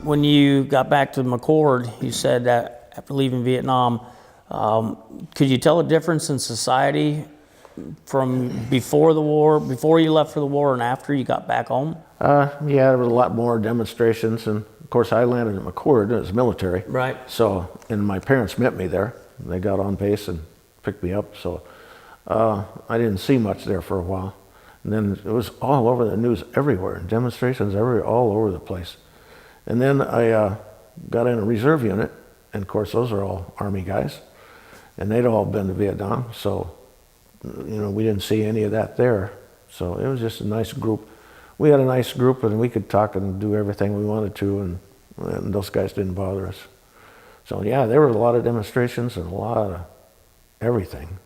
when you got back to McCord, you said that after leaving Vietnam, could you tell a difference in society from before the war, before you left for the war, and after you got back home? Yeah, there was a lot more demonstrations, and of course I landed at McCord. It was military. Right. So, and my parents met me there. They got on base and picked me up. So I didn't see much there for a while. And then it was all over the news everywhere, demonstrations everywhere, all over the place. And then I got in a reserve unit, and of course those are all Army guys, and they'd all been to Vietnam. So, you know, we didn't see any of that there. So it was just a nice group. We had a nice group, and we could talk and do everything we wanted to, and those guys didn't bother us. So yeah, there were a lot of demonstrations and a lot of everything.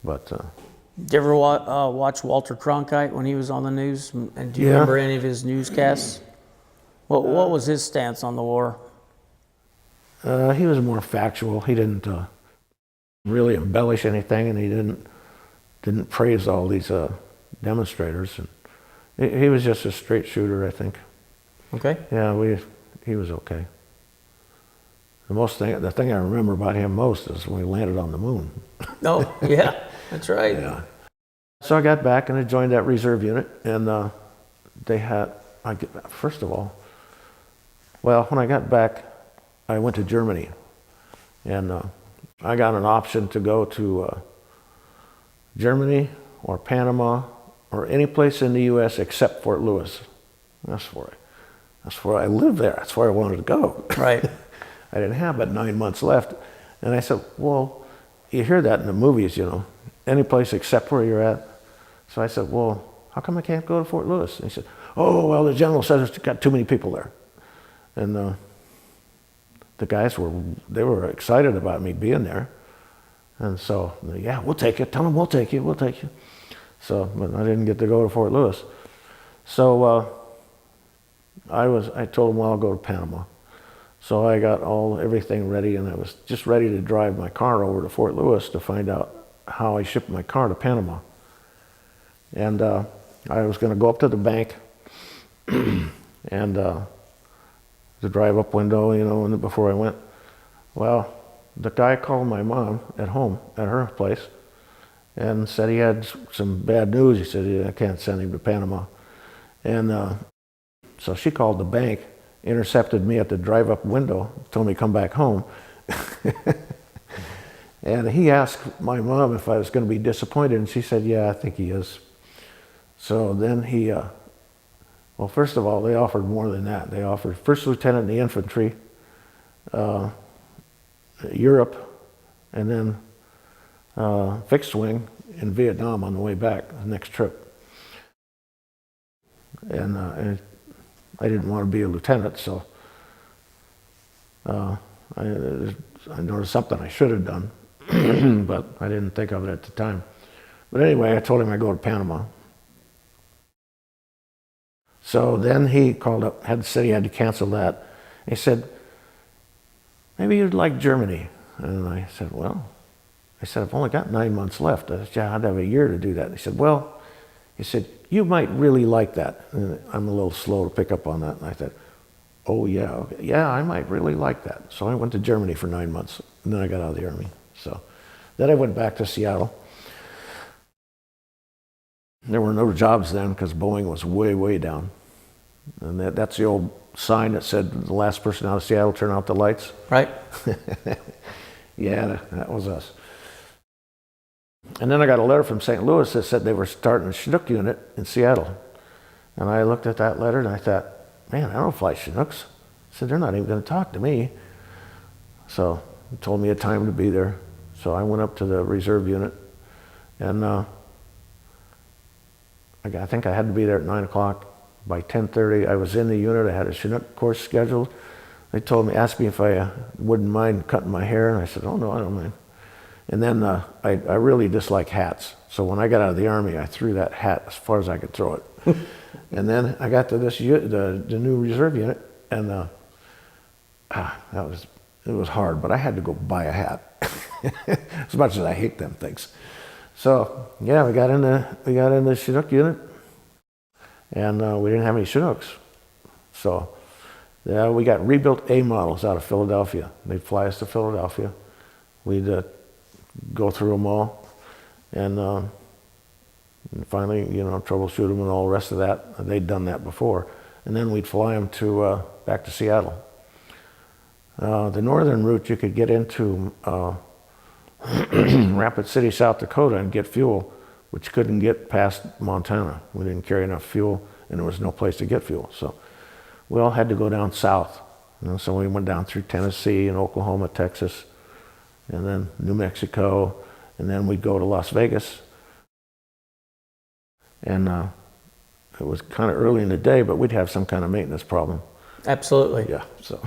But did you ever watch Walter Cronkite when he was on the news? And do you remember any of his newscasts? What was his stance on the war? He was more factual. He didn't really embellish anything, and he didn't praise all these demonstrators. And he was just a straight shooter, I think. Okay. Yeah, he was okay. The thing I remember about him most is when we landed on the moon. Oh, yeah, that's right. Yeah. So I got back and I joined that reserve unit, and they had, first of all, well, when I got back, I went to Germany, and I got an option to go to Germany or Panama or any place in the U.S. except Fort Lewis. That's where I lived there. That's where I wanted to go. Right. I didn't have but 9 months left. And I said, well, you hear that in the movies, you know, any place except where you're at. So I said, well, how come I can't go to Fort Lewis? And he said, oh, well, the general says it's got too many people there. And the guys they were excited about me being there. And so, yeah, we'll take you. Tell them we'll take you. We'll take you. So, but I didn't get to go to Fort Lewis. So I told them, well, I'll go to Panama. So I got everything ready, and I was just ready to drive my car over to Fort Lewis to find out how I shipped my car to Panama. And I was going to go up to the bank and the drive-up window, you know, and before I went. Well, the guy called my mom at home, at her place, and said he had some bad news. He said, I can't send him to Panama. And so she called the bank, intercepted me at the drive-up window, told me to come back home. And he asked my mom if I was going to be disappointed, and she said, yeah, I think he is. So then he, well, first of all, they offered more than that. They offered first lieutenant in the infantry, Europe, and then fixed wing in Vietnam on the way back, the next trip. And I didn't want to be a lieutenant, so I noticed something I should have done, but I didn't think of it at the time. But anyway, I told him I'd go to Panama. So then he called up, said he had to cancel that. He said, maybe you'd like Germany. And I said, well, I've only got 9 months left. I said, yeah, I'd have a year to do that. He said, well, you might really like that. And I'm a little slow to pick up on that. And I said, oh, yeah, okay. Yeah, I might really like that. So I went to Germany for 9 months, and then I got out of the Army. So then I went back to Seattle. There were no jobs then because Boeing was way, way down. And that's the old sign that said, the last person out of Seattle, turn out the lights. Right. Yeah, that was us. And then I got a letter from St. Louis that said they were starting a Chinook unit in Seattle. And I looked at that letter and I thought, man, I don't fly Chinooks. I said, they're not even going to talk to me. So they told me a time to be there. So I went up to the reserve unit, and I think I had to be there at 9 o'clock. By 10:30, I was in the unit. I had a Chinook course scheduled. They asked me if I wouldn't mind cutting my hair, and I said, oh, no, I don't mind. And then I really dislike hats. So when I got out of the Army, I threw that hat as far as I could throw it. And then I got to the new reserve unit, and it was hard, but I had to go buy a hat, as much as I hate them things. So yeah, we got in the Chinook unit, and we didn't have any Chinooks. So We got rebuilt A models out of Philadelphia. They'd fly us to Philadelphia. We'd go through them all, and finally, troubleshoot them and all the rest of that. They'd done that before. And then we'd fly them back to Seattle. The northern route, you could get into Rapid City, South Dakota and get fuel, which couldn't get past Montana. We didn't carry enough fuel, and there was no place to get fuel. So we all had to go down south. So we went down through Tennessee and Oklahoma, Texas, and then New Mexico, and then we'd go to Las Vegas. And it was kind of early in the day, but we'd have some kind of maintenance problem. Absolutely. Yeah, so.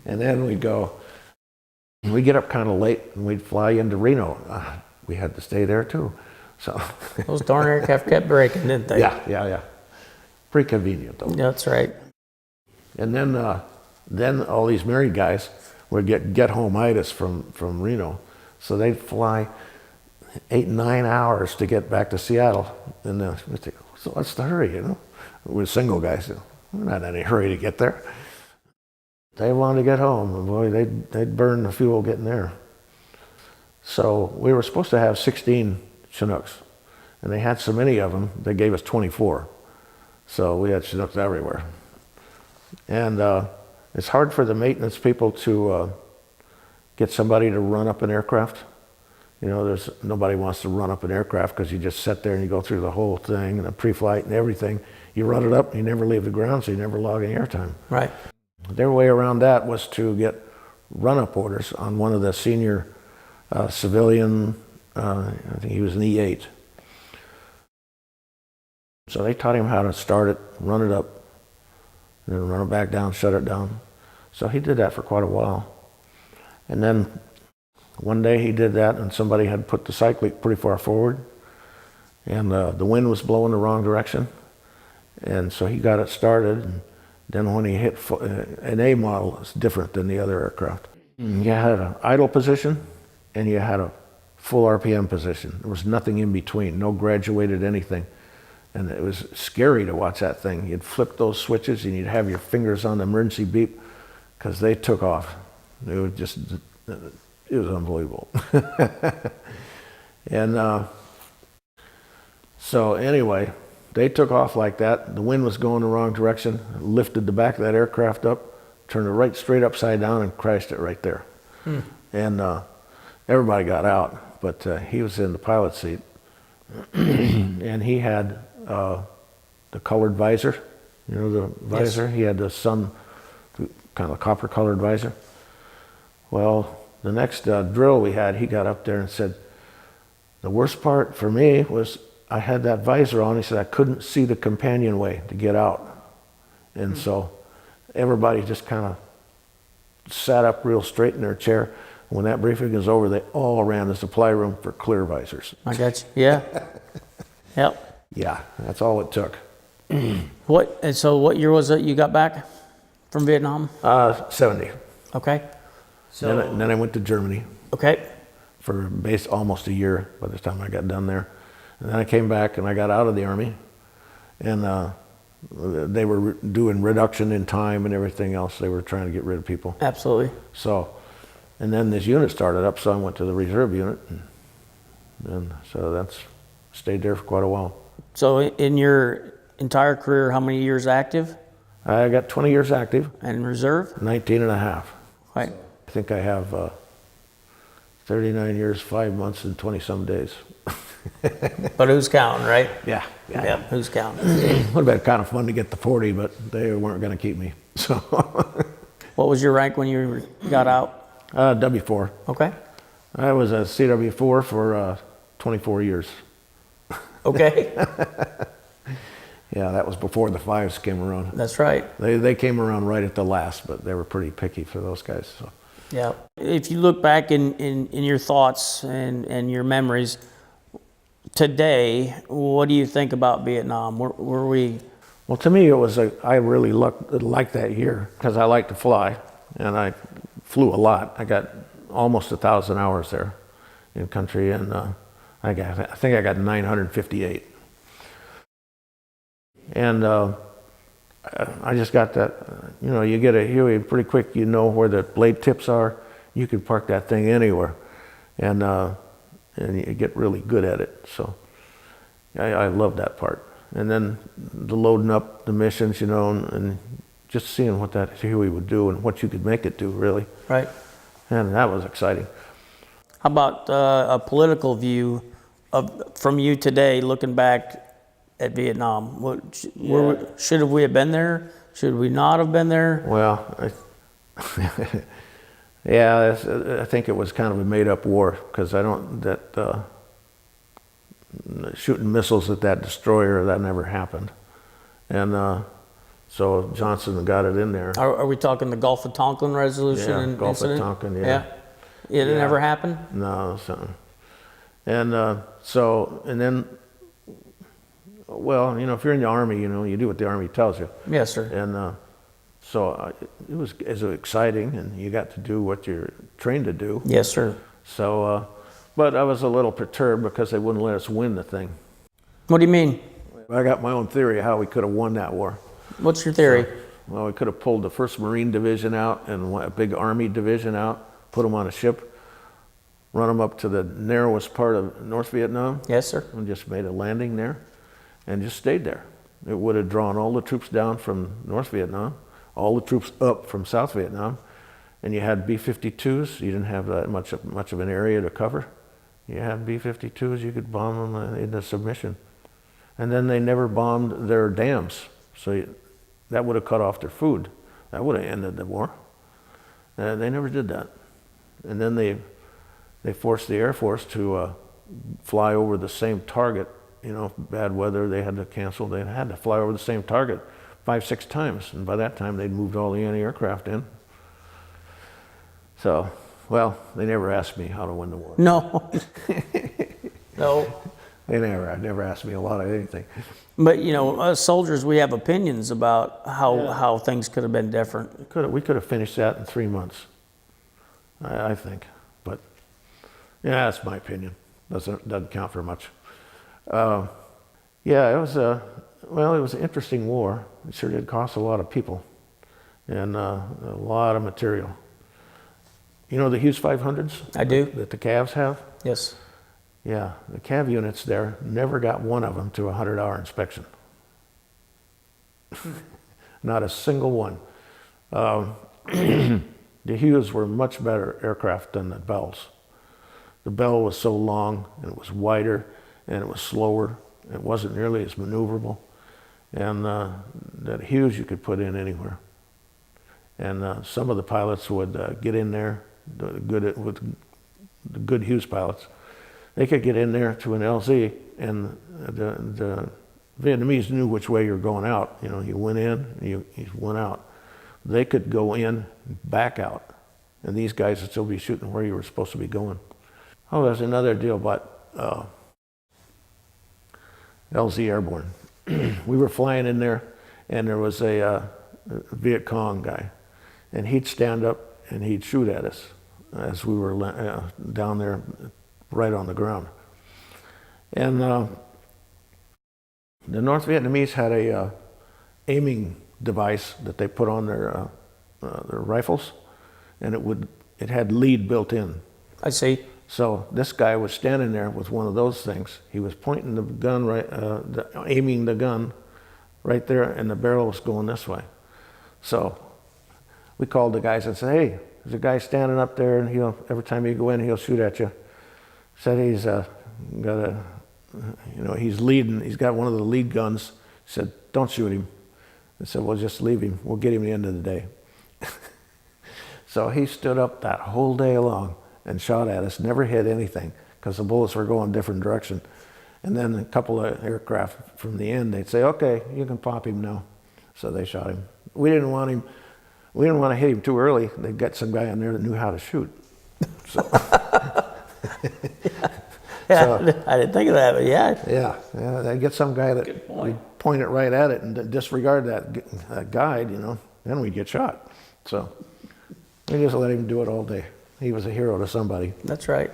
And then we'd get up kind of late, and we'd fly into Reno. We had to stay there too. So those darn aircraft kept breaking, didn't they? Yeah. Pretty convenient though. That's right. And then all these married guys would get home-itis from Reno, so they'd fly 8 and 9 hours to get back to Seattle. And we'd think, so what's the hurry? We're single guys. We're not in any hurry to get there. They wanted to get home, and boy, they'd burn the fuel getting there. So we were supposed to have 16 Chinooks, and they had so many of them, they gave us 24. So we had Chinooks everywhere. And it's hard for the maintenance people to get somebody to run up an aircraft. Nobody wants to run up an aircraft because you just sit there and you go through the whole thing and the pre-flight and everything. You run it up and you never leave the ground, so you never log any airtime. Right. Their way around that was to get run-up orders on one of the senior civilian, I think he was an E8. So they taught him how to start it, run it up, and then run it back down, shut it down. So he did that for quite a while. And then one day he did that, and somebody had put the cyclic pretty far forward, and the wind was blowing the wrong direction. And so he got it started, and then when he hit an A model, it's different than the other aircraft. You had an idle position, and you had a full RPM position. There was nothing in between, no graduated anything. And it was scary to watch that thing. You'd flip those switches, and you'd have your fingers on the emergency beep, because they took off. It was unbelievable. And so anyway, they took off like that. The wind was going the wrong direction, lifted the back of that aircraft up, turned it right straight upside down, and crashed it right there. And everybody got out, but he was in the pilot seat. And he had the colored visor, the visor. Yes. He had the sun, kind of copper-colored visor. Well, the next drill we had, he got up there and said, the worst part for me was I had that visor on. He said I couldn't see the companionway to get out. And so everybody just kind of sat up real straight in their chair. When that briefing was over, they all ran the supply room for clear visors. I got you. Yeah. Yep. Yeah, that's all it took. So what year was it you got back from Vietnam? 70. Okay. So then I went to Germany. Okay. For almost a year by the time I got done there. And then I came back and I got out of the Army, and they were doing reduction in time and everything else. They were trying to get rid of people. Absolutely. So, and then this unit started up, so I went to the reserve unit, and so stayed there for quite a while. So in your entire career, how many years active? I got 20 years active. And reserve? 19 and a half. Right. So I think I have 39 years, 5 months, and 20-some days. But who's counting, right? Yeah. Who's counting? It would have been kind of fun to get the 40, but they weren't going to keep me. So. What was your rank when you got out? W4. Okay. I was a CW4 for 24 years. Okay. Yeah, that was before the 5s came around. That's right. They came around right at the last, but they were pretty picky for those guys. So. Yeah. If you look back in your thoughts and your memories today, what do you think about Vietnam? Were we? Well, to me, I really liked that year because I like to fly, and I flew a lot. I got almost 1,000 hours there in country, and I think I got 958. And I just got that, you get a Huey pretty quick, you know where the blade tips are. You can park that thing anywhere, and you get really good at it. So I love that part. And then the loading up the missions, and just seeing what that Huey would do and what you could make it do, really. Right. And that was exciting. How about a political view from you today, looking back at Vietnam? Should we have been there? Should we not have been there? Well, yeah, I think it was kind of a made-up war, because shooting missiles at that destroyer, that never happened. And so Johnson got it in there. Are we talking the Gulf of Tonkin resolution Yeah, Gulf incident? of Tonkin, yeah. It never happened? No, something. And and then, well, if you're in the Army, you do what the Army tells you. Yes, sir. And it was exciting, and you got to do what you're trained to do. Yes, sir. So, but I was a little perturbed because they wouldn't let us win the thing. What do you mean? I got my own theory of how we could have won that war. What's your theory? Well, we could have pulled the 1st Marine Division out and a big Army division out, put them on a ship, run them up to the narrowest part of North Vietnam. Yes, sir. And just made a landing there and just stayed there. It would have drawn all the troops down from North Vietnam, all the troops up from South Vietnam, and you had B-52s. You didn't have that much of an area to cover. You had B-52s, you could bomb them into submission. And then they never bombed their dams, so that would have cut off their food. That would have ended the war. They never did that. And then they forced the Air Force to fly over the same target. Bad weather, they had to cancel. They had to fly over the same target 5-6 times, and by that time they'd moved all the anti-aircraft in. So, well, they never asked me how to win the war. No. No. They never asked me a lot of anything. But, as soldiers, we have opinions about how things could have been different. We could have finished that in 3 months, I think. But, yeah, that's my opinion. Doesn't count for much. Yeah, it was an interesting war. It sure did cost a lot of people and a lot of material. The Hughes 500s? I do. That the Cavs have? Yes. Yeah, the Cav units there never got one of them to a 100-hour inspection. Not a single one. The Hughes were much better aircraft than the Bells. The Bell was so long, and it was wider, and it was slower. It wasn't nearly as maneuverable. And that Hughes you could put in anywhere. And some of the pilots would get in there, with the good Hughes pilots. They could get in there to an LZ, and the Vietnamese knew which way you were going out. You went in, you went out. They could go in, back out, and these guys would still be shooting where you were supposed to be going. Oh, there's another deal about LZ Airborne. We were flying in there, and there was a Viet Cong guy, and he'd stand up and he'd shoot at us as we were down there right on the ground. And the North Vietnamese had a aiming device that they put on their rifles, and it had lead built in. I see. So this guy was standing there with one of those things. He was pointing the gun aiming the gun right there, and the barrel was going this way. So we called the guys and said, "Hey, there's a guy standing up there, and every time you go in, he'll shoot at you." Said he's he's leading. He's got one of the lead guns. Said, "Don't shoot him." I said, "Well, just leave him. We'll get him at the end of the day." So he stood up that whole day long and shot at us. Never hit anything because the bullets were going a different direction. And then a couple of aircraft from the end, they'd say, "Okay, you can pop him now." So they shot him. We didn't want to hit him too early. They'd get some guy in there that knew how to shoot. So. Yeah, So, I didn't think of that, but yeah. Yeah, they'd get some guy that would point it right at it and disregard that guide, then we'd get shot. So we just let him do it all day. He was a hero to somebody. That's right.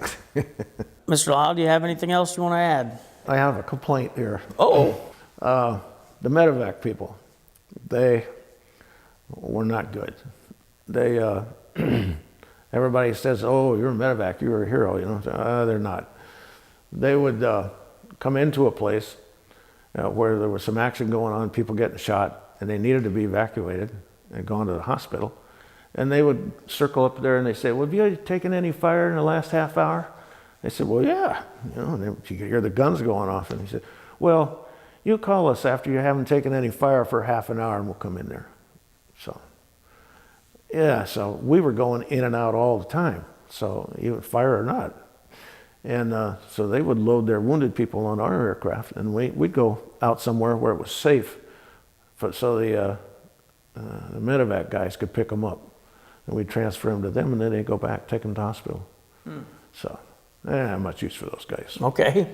Mr. Lyle, do you have anything else you want to add? I have a complaint here. Uh-oh. The medevac people, they were not good. They, everybody says, oh, you're a medevac, you're a hero, you know. They're not. They would come into a place where there was some action going on, people getting shot, and they needed to be evacuated and gone to the hospital. And they would circle up there and they say, well, have you taken any fire in the last half hour? They said, well, yeah. You know, and you could hear the guns going off. And he said, well, you call us after you haven't taken any fire for half an hour and we'll come in there. So, yeah, so we were going in and out all the time. So even fire or not. And so they would load their wounded people on our aircraft and we'd go out somewhere where it was safe so the medevac guys could pick them up. And we'd transfer them to them and then they'd go back, take them to the hospital. So, I didn't have much use for those guys. Okay.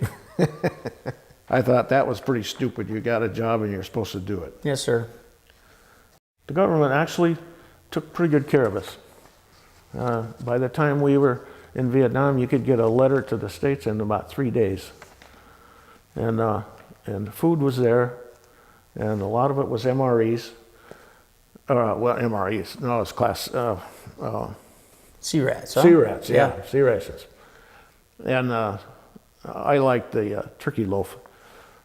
I thought that was pretty stupid. You got a job and you're supposed to do it. Yes, sir. The government actually took pretty good care of us. By the time we were in Vietnam, you could get a letter to the States in about 3 days. And food was there, and a lot of it was MREs. Well, MREs. No, it's class... C-rats, huh? C-rats, yeah. C-rations. And I liked the turkey loaf.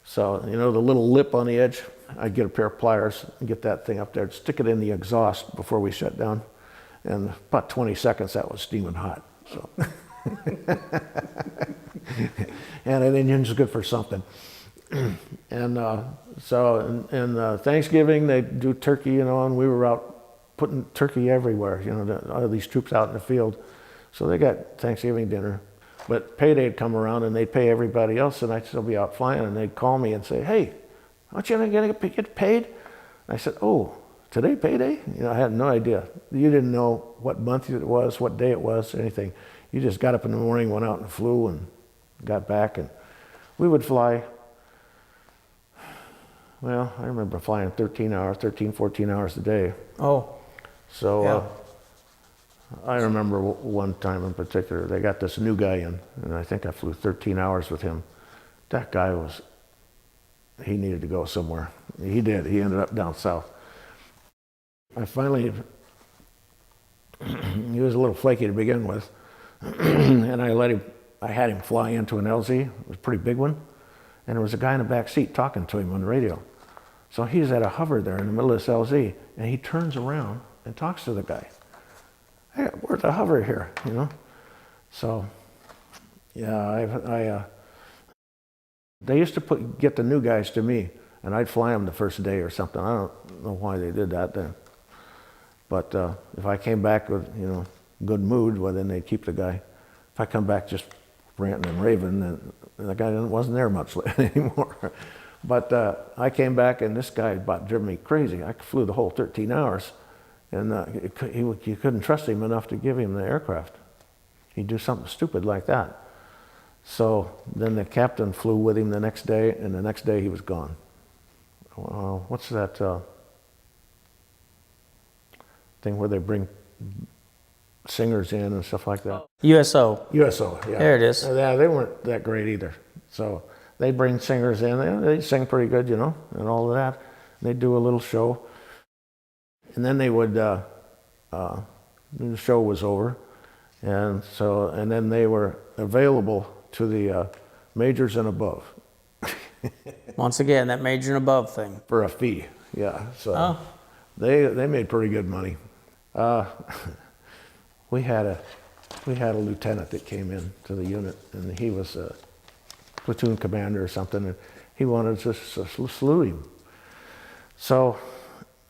So, you know, the little lip on the edge, I'd get a pair of pliers and get that thing up there, stick it in the exhaust before we shut down. And about 20 seconds, that was steaming hot. So, and an engine's good for something. And so, in Thanksgiving, they do turkey, you know, and we were out putting turkey everywhere, you know, all these troops out in the field. So they got Thanksgiving dinner. But payday'd come around and they'd pay everybody else, and I'd still be out flying, and they'd call me and say, hey, aren't you going to get paid? And I said, oh, today payday? You know, I had no idea. You didn't know what month it was, what day it was, anything. You just got up in the morning, went out and flew, and got back, and we would fly. Well, I remember flying 13, 14 hours a day. Oh. So yeah. I remember one time in particular, they got this new guy in, and I think I flew 13 hours with him. That guy he needed to go somewhere. He did. He ended up down south. I finally, he was a little flaky to begin with, and I had him fly into an LZ. It was a pretty big one, and there was a guy in the back seat talking to him on the radio. So he's at a hover there in the middle of this LZ, and he turns around and talks to the guy. Hey, where's the hover here, you know? So, yeah, they used to get the new guys to me, and I'd fly them the first day or something. I don't know why they did that then. But if I came back with, you know, good mood, well, then they'd keep the guy. If I come back just ranting and raving, then the guy wasn't there much anymore. But I came back, and this guy about driven me crazy. I flew the whole 13 hours, and you couldn't trust him enough to give him the aircraft. He'd do something stupid like that. So then the captain flew with him the next day, and the next day he was gone. What's that thing where they bring singers in and stuff like that? USO. USO, yeah. There it is. Yeah, they weren't that great either. So they bring singers in. They sing pretty good, you know, and all of that. They'd do a little show. And then they would, the show was over. And then they were available to the majors and above. Once again, that major and above thing. For a fee, yeah. So they made pretty good money. We had a lieutenant that came in to the unit, and he was a platoon commander or something, and he wanted us to salute him. So,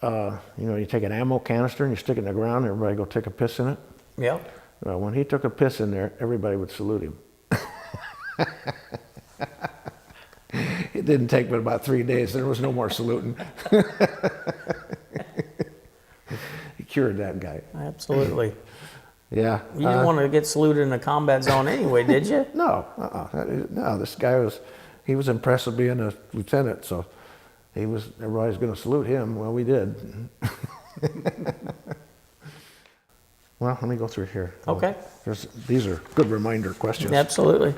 you know, you take an ammo canister and you stick it in the ground, and everybody go take a piss in it. Yeah. Well, when he took a piss in there, everybody would salute him. It didn't take but about 3 days. There was no more saluting. He cured that guy. Absolutely. Yeah. You didn't want to get saluted in a combat zone anyway, did you? No. No, this guy he was impressed with being a lieutenant, so everybody's going to salute him. Well, we did. Well, let me go through here. Okay. These are good reminder questions. Absolutely.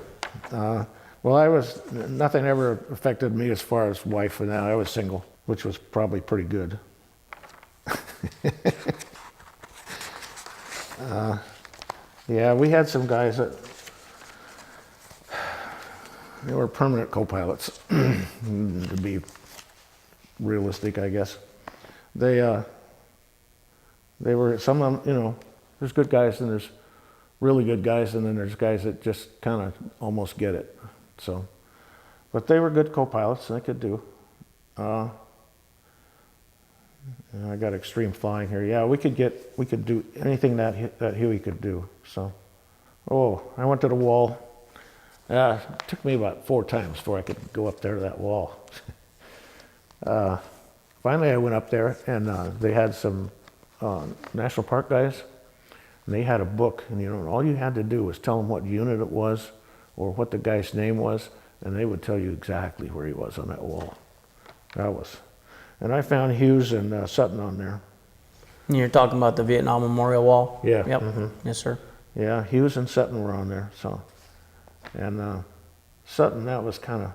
Well, nothing ever affected me as far as wife and that. I was single, which was probably pretty good. Yeah, we had some guys that they were permanent co-pilots, to be realistic, I guess. They were, some of them, you know, there's good guys and there's really good guys, and then there's guys that just kind of almost get it. So, but they were good co-pilots, and they could do. I got extreme flying here. Yeah, we could do anything that Huey could do. So, oh, I went to the wall. It took me about 4 times before I could go up there to that wall. Finally, I went up there, and they had some national park guys, and they had a book, and you know, all you had to do was tell them what unit it was, or what the guy's name was, and they would tell you exactly where he was on that wall. And I found Hughes and Sutton on there. And you're talking about the Vietnam Memorial Wall? Yeah. Yep. Mm-hmm. Yes, sir. Yeah, Hughes and Sutton were on there. So, and Sutton, that was kind of.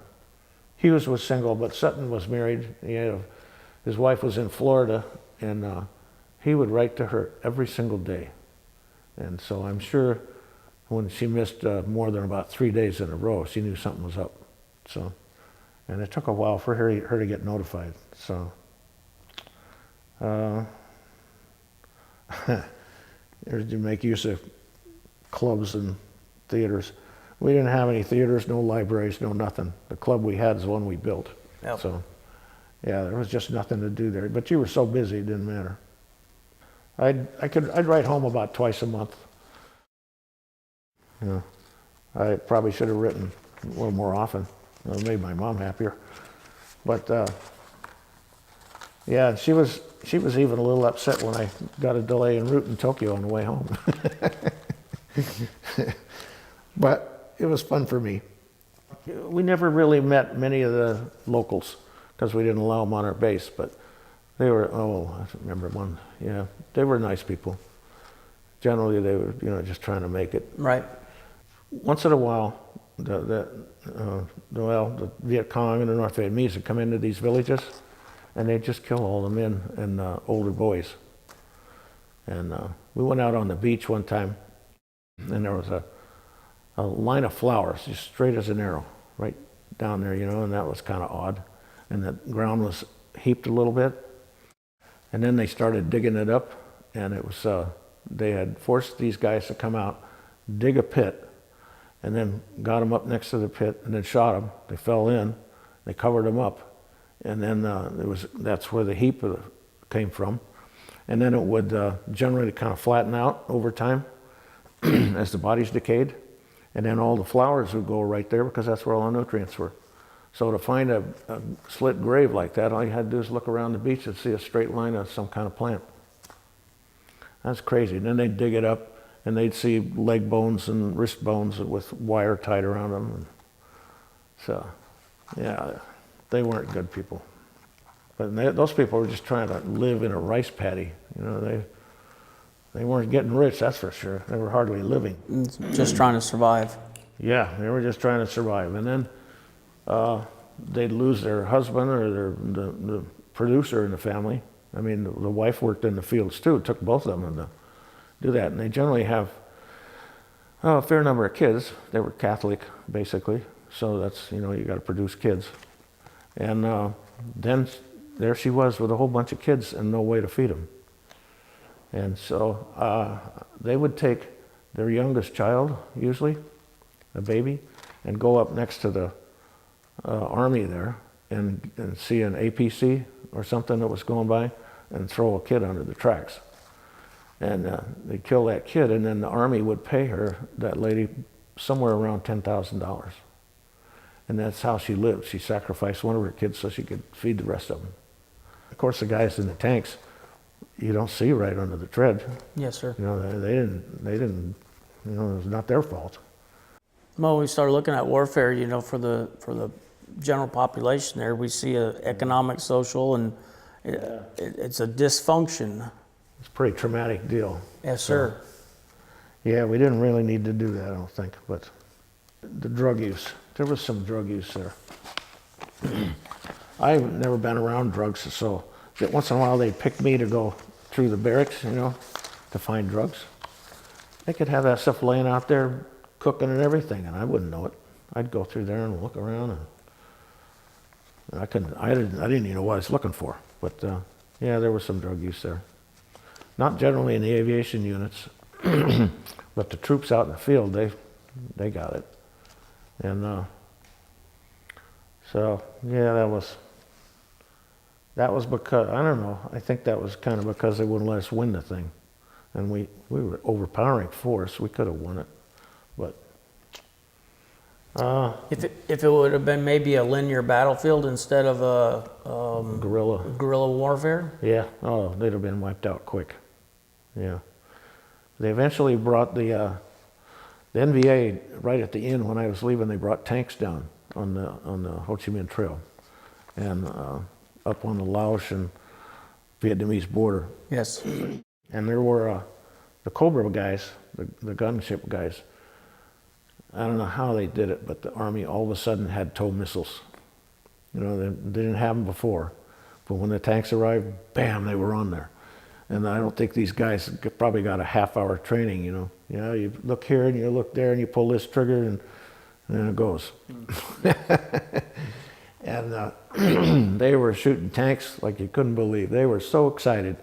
Hughes was single, but Sutton was married. His wife was in Florida, and he would write to her every single day. And so I'm sure when she missed more than about 3 days in a row, she knew something was up. So, and it took a while for her to get notified. So, to make use of clubs and theaters. We didn't have any theaters, no libraries, no nothing. The club we had is the one we built. Yep. So, yeah, there was just nothing to do there. But you were so busy, it didn't matter. I'd write home about twice a month. You know, I probably should have written a little more often. It made my mom happier. But yeah, she was even a little upset when I got a delay en route in Tokyo on the way home. But it was fun for me. We never really met many of the locals because we didn't allow them on our base, but they were, I remember one, yeah, they were nice people. Generally, they were, you know, just trying to make it. Right. Once in a while, the Viet Cong and the North Vietnamese would come into these villages, and they'd just kill all the men and older boys. And we went out on the beach one time, and there was a line of flowers, just straight as an arrow, right down there, you know, and that was kind of odd. And the ground was heaped a little bit. And then they started digging it up, and it was, they had forced these guys to come out, dig a pit, and then got them up next to the pit, and then shot them. They fell in, they covered them up, and then that's where the heap came from. And then it would generally kind of flatten out over time as the bodies decayed. And then all the flowers would go right there because that's where all the nutrients were. So to find a slit grave like that, all you had to do is look around the beach and see a straight line of some kind of plant. That's crazy. And then they'd dig it up, and they'd see leg bones and wrist bones with wire tied around them. And so, yeah, they weren't good people. But those people were just trying to live in a rice paddy. You know, they weren't getting rich, that's for sure. They were hardly living. Just trying to survive. Yeah, they were just trying to survive. And then they'd lose their husband or the producer in the family. I mean, the wife worked in the fields too. It took both of them to do that. And they generally have a fair number of kids. They were Catholic, basically. So that's, you know, you got to produce kids. And then there she was with a whole bunch of kids and no way to feed them. And so they would take their youngest child, usually, a baby, and go up next to the army there and see an APC or something that was going by and throw a kid under the tracks. And they'd kill that kid, and then the army would pay her, that lady, somewhere around $10,000. And that's how she lived. She sacrificed one of her kids so she could feed the rest of them. Of course, the guys in the tanks, you don't see right under the tread. Yes, sir. You know, they didn't, you know, it was not their fault. Well, we started looking at warfare, you know, for the general population there. We see a economic, social, and it's a dysfunction. It's a pretty traumatic deal. Yes, sir. Yeah, we didn't really need to do that, I don't think, but the drug use, there was some drug use there. I've never been around drugs, so once in a while they'd pick me to go through the barracks, you know, to find drugs. They could have that stuff laying out there, cooking and everything, and I wouldn't know it. I'd go through there and look around, and I didn't even know what I was looking for. But yeah, there was some drug use there. Not generally in the aviation units, but the troops out in the field, they got it. And so yeah, that was because, I don't know, I think that was kind of because they wouldn't let us win the thing. And we were overpowering force. We could have won it, but If it would have been maybe a linear battlefield instead of a guerrilla warfare? Yeah, oh, they'd have been wiped out quick. Yeah. They eventually brought the NVA right at the end when I was leaving. They brought tanks down on the Ho Chi Minh Trail, and up on the Laos and Vietnamese border. Yes. And there were the Cobra guys, the gunship guys. I don't know how they did it, but the Army all of a sudden had tow missiles. You know, they didn't have them before, but when the tanks arrived, bam, they were on there. And I don't think these guys probably got a half-hour training, you know. You know, you look here and you look there and you pull this trigger and then it goes. And they were shooting tanks like you couldn't believe. They were so excited.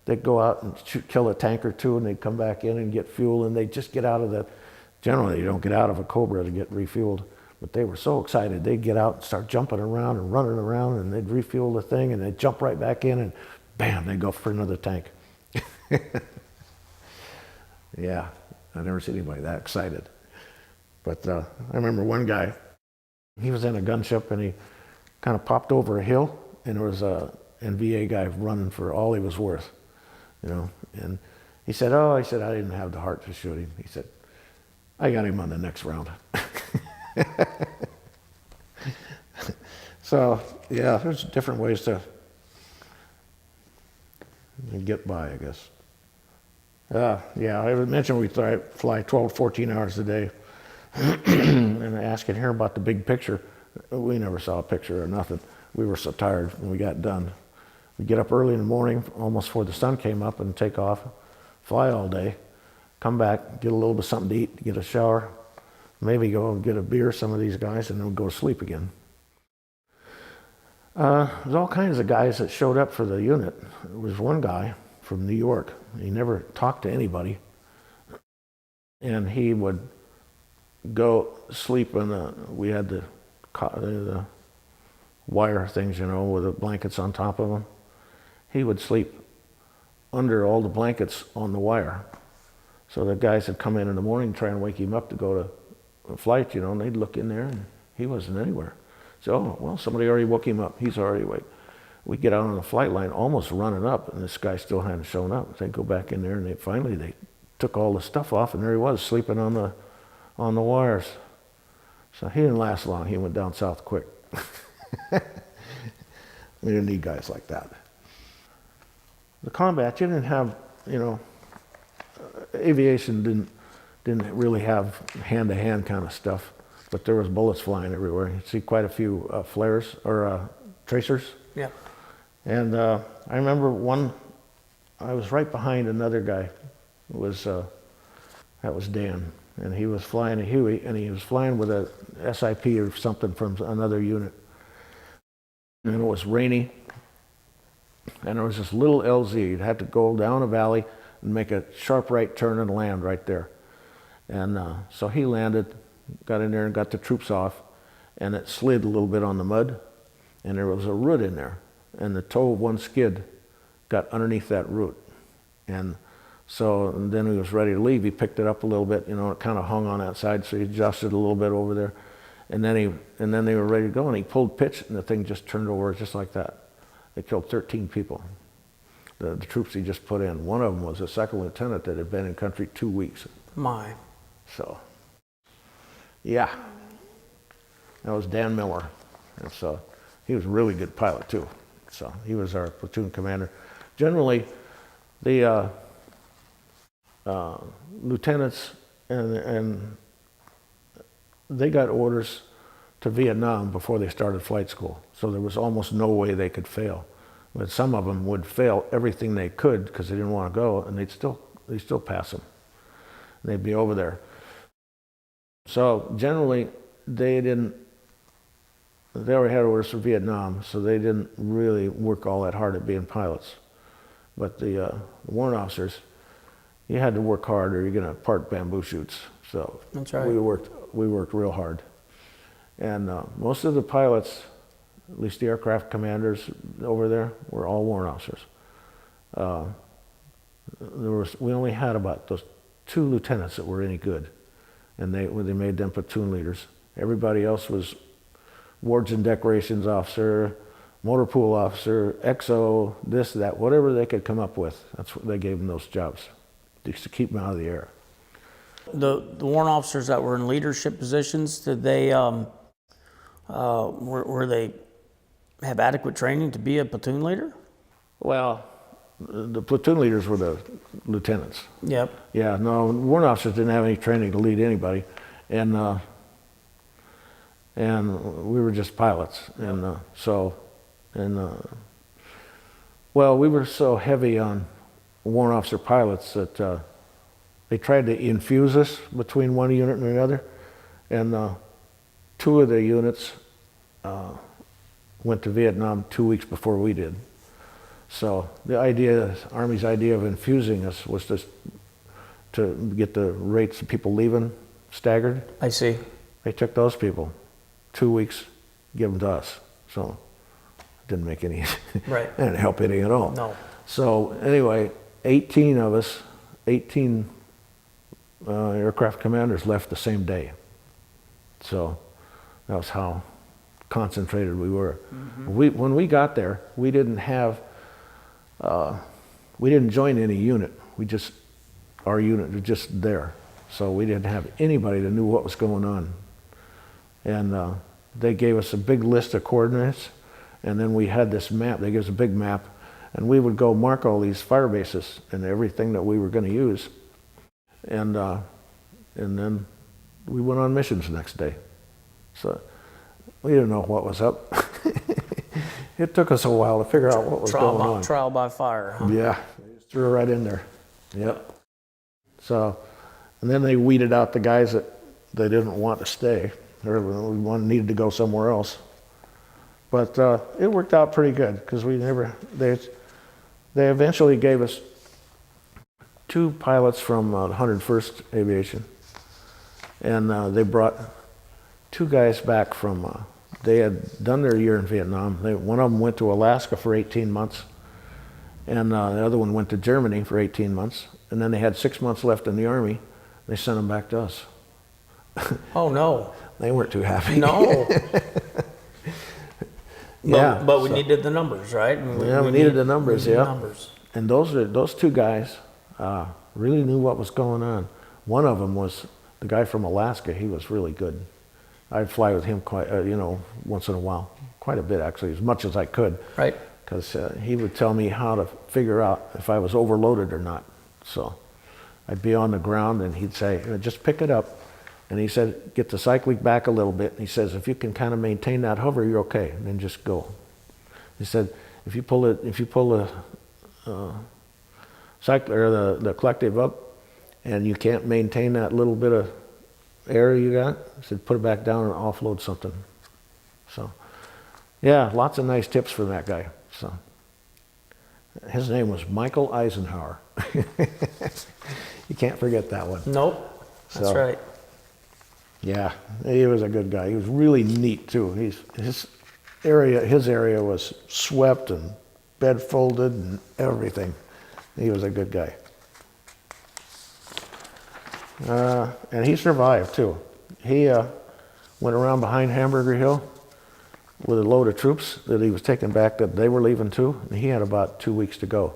They'd go out and kill a tank or two, and they'd come back in and get fuel, and they'd just get out of the, generally you don't get out of a Cobra to get refueled, but they were so excited. They'd get out and start jumping around and running around, and they'd refuel the thing, and they'd jump right back in, and bam, they'd go for another tank. Yeah, I've never seen anybody that excited. But I remember one guy, he was in a gunship, and he kind of popped over a hill, and there was a NVA guy running for all he was worth, you know. And he said, I didn't have the heart to shoot him. He said, I got him on the next round. So, yeah, there's different ways to get by, I guess. Yeah, I mentioned we fly 12, 14 hours a day. And asking here about the big picture, we never saw a picture or nothing. We were so tired when we got done. We'd get up early in the morning, almost before the sun came up, and take off, fly all day, come back, get a little bit of something to eat, get a shower, maybe go and get a beer, some of these guys, and then go to sleep again. There's all kinds of guys that showed up for the unit. There was one guy from New York. He never talked to anybody. And he would go sleep we had the wire things, you know, with the blankets on top of them. He would sleep under all the blankets on the wire. So the guys would come in the morning, try and wake him up to go to a flight, you know, and they'd look in there and he wasn't anywhere. So, oh, well, somebody already woke him up. He's already awake. We get out on the flight line almost running up, and this guy still hadn't shown up. They'd go back in there, and they took all the stuff off, and there he was, sleeping on the wires. So he didn't last long. He went down south quick. We didn't need guys like that. The combat, you didn't have, you know, aviation didn't really have hand-to-hand kind of stuff, but there was bullets flying everywhere. You'd see quite a few flares or tracers. Yeah. And I remember I was right behind another guy. That was Dan, and he was flying a Huey, and he was flying with a SIP or something from another unit. And it was rainy, and there was this little LZ. You'd have to go down a valley and make a sharp right turn and land right there. And so he landed, got in there and got the troops off, and it slid a little bit on the mud, and there was a root in there, and the toe of one skid got underneath that root. And then he was ready to leave. He picked it up a little bit, you know, it kind of hung on that side, so he adjusted a little bit over there. And then they were ready to go, and he pulled pitch, and the thing just turned over just like that. They killed 13 people. The troops he just put in. One of them was a second lieutenant that had been in country 2 weeks. My. So, yeah. That was Dan Miller. And so he was a really good pilot too. So he was our platoon commander. Generally, the lieutenants and they got orders to Vietnam before they started flight school. So there was almost no way they could fail. But some of them would fail everything they could because they didn't want to go, and they'd still pass them. They'd be over there. So generally, they already had orders for Vietnam, so they didn't really work all that hard at being pilots. But the warrant officers, you had to work hard or you're going to part bamboo shoots. So That's right. we worked real hard. And most of the pilots, at least the aircraft commanders over there, were all warrant officers. We only had about those 2 lieutenants that were any good, and they made them platoon leaders. Everybody else was wards and decorations officer, motor pool officer, XO, this, that, whatever they could come up with. That's what they gave them those jobs, just to keep them out of the air. The warrant officers that were in leadership positions, did they were they have adequate training to be a platoon leader? Well, the platoon leaders were the lieutenants. Yep. Yeah, no, warrant officers didn't have any training to lead anybody, and we were just pilots, and well, we were so heavy on warrant officer pilots that they tried to infuse us between one unit and another, and 2 of the units went to Vietnam 2 weeks before we did. So the Army's idea of infusing us was to get the rates of people leaving staggered. I see. They took those people 2 weeks, give them to us. So it didn't make any, Right. it didn't help any at all. No. So anyway, 18 of us, 18 aircraft commanders left the same day. So that was how concentrated we were. Mm-hmm. When we got there, we didn't join any unit. Our unit was just there. So we didn't have anybody that knew what was going on. And they gave us a big list of coordinates, and then we had this map. They gave us a big map, and we would go mark all these fire bases and everything that we were going to use. And then we went on missions the next day. So we didn't know what was up. It took us a while to figure out what was going on. Trial by fire, huh? Yeah, they just threw it right in there. Yep. So, and then they weeded out the guys that they didn't want to stay, or one needed to go somewhere else. But it worked out pretty good because they eventually gave us 2 pilots from 101st Aviation, and they brought 2 guys back from. They had done their year in Vietnam. One of them went to Alaska for 18 months, and the other one went to Germany for 18 months. And then they had 6 months left in the Army. They sent them back to us. Oh no. They weren't too happy. No. Yeah. But we needed the numbers, right? We needed the numbers, yeah. Numbers. And those 2 guys really knew what was going on. One of them was the guy from Alaska. He was really good. I'd fly with him quite, once in a while, quite a bit actually, as much as I could. Right. Because he would tell me how to figure out if I was overloaded or not. So I'd be on the ground and he'd say, just pick it up. And he said, get the cyclic back a little bit. And he says, if you can kind of maintain that hover, you're okay. And then just go. He said, if you pull the cyclic or the collective up, and you can't maintain that little bit of air you got, he said, put it back down and offload something. So, yeah, lots of nice tips from that guy. So, his name was Michael Eisenhower. You can't forget that one. Nope, that's right. Yeah, he was a good guy. He was really neat too. His area was swept and bed folded and everything. He was a good guy. And he survived too. He went around behind Hamburger Hill with a load of troops that he was taking back that they were leaving too. And he had about 2 weeks to go.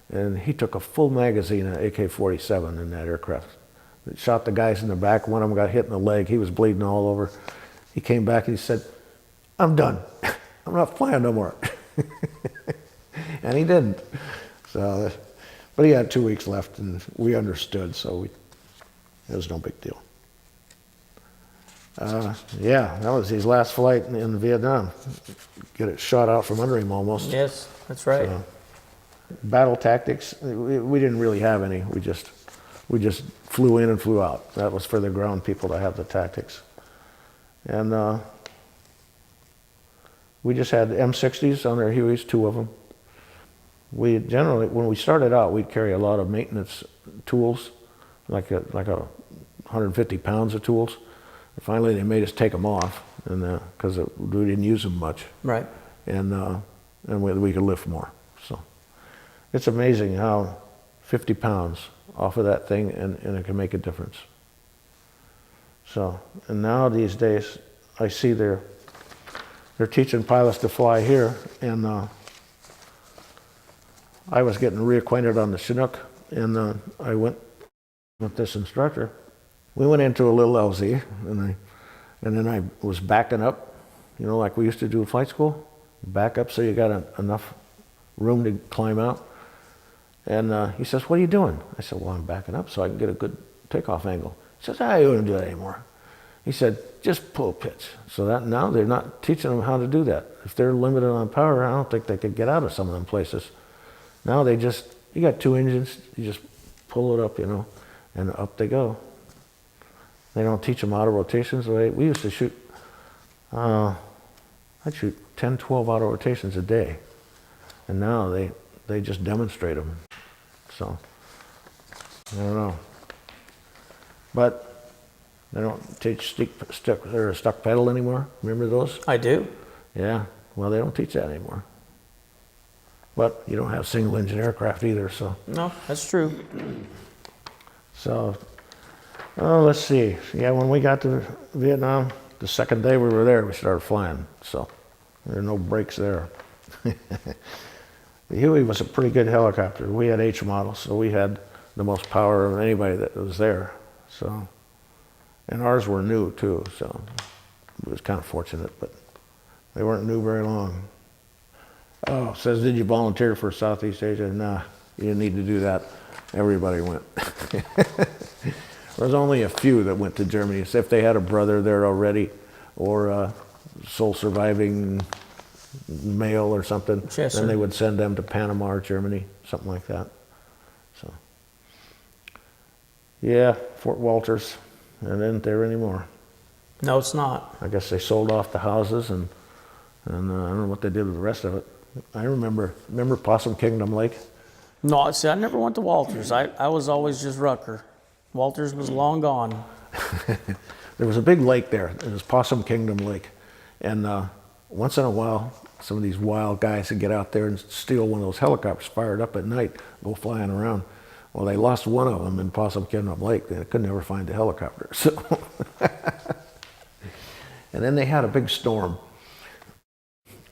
And he took a full magazine of AK-47 in that aircraft. It shot the guys in the back. One of them got hit in the leg. He was bleeding all over. He came back and he said, I'm done. I'm not flying no more. And he didn't. So, but he had 2 weeks left and we understood, so it was no big deal. Yeah, that was his last flight in Vietnam. Get it shot out from under him almost. Yes, that's right. So, battle tactics, we didn't really have any. We just flew in and flew out. That was for the ground people to have the tactics. And we just had M60s on our Hueys, 2 of them. We generally, when we started out, we'd carry a lot of maintenance tools, like 150 pounds of tools. Finally, they made us take them off, and because we didn't use them much. Right. And we could lift more. So it's amazing how 50 pounds off of that thing, and it can make a difference. So, and now these days, I see they're teaching pilots to fly here, and I was getting reacquainted on the Chinook, and I went with this instructor. We went into a little LZ, and then I was backing up, like we used to do in flight school. Back up so you got enough room to climb out. And he says, "What are you doing?" I said, "Well, I'm backing up so I can get a good takeoff angle." He says, "You don't do that anymore." He said, "Just pull pitch." So that now they're not teaching them how to do that. If they're limited on power, I don't think they could get out of some of them places. Now you got 2 engines, you just pull it up, and up they go. They don't teach them auto rotations. We used to shoot, I'd shoot 10, 12 auto rotations a day. And now they just demonstrate them. So, I don't know. But they don't teach stuck pedal anymore. Remember those? I do. Yeah, well, they don't teach that anymore. But you don't have single engine aircraft either, so. No, that's true. So, let's see. Yeah, when we got to Vietnam, the second day we were there, we started flying. So there are no breaks there. The Huey was a pretty good helicopter. We had H models, so we had the most power of anybody that was there. So, and ours were new too, so it was kind of fortunate, but they weren't new very long. Oh, says, "Did you volunteer for Southeast Asia?" Nah, you didn't need to do that. Everybody went. There's only a few that went to Germany. So if they had a brother there already, or a sole surviving male or something, Yes, then sir. they would send them to Panama or Germany, something like that. So, yeah, Fort Walters, and isn't there anymore. No, it's not. I guess they sold off the houses, and I don't know what they did with the rest of it. I remember Possum Kingdom Lake? No, see, I never went to Walters. I was always just Rucker. Walters was long gone. There was a big lake there. It was Possum Kingdom Lake. And once in a while, some of these wild guys would get out there and steal one of those helicopters fired up at night, go flying around. Well, they lost one of them in Possum Kingdom Lake. They could never find the helicopter. So, and then they had a big storm.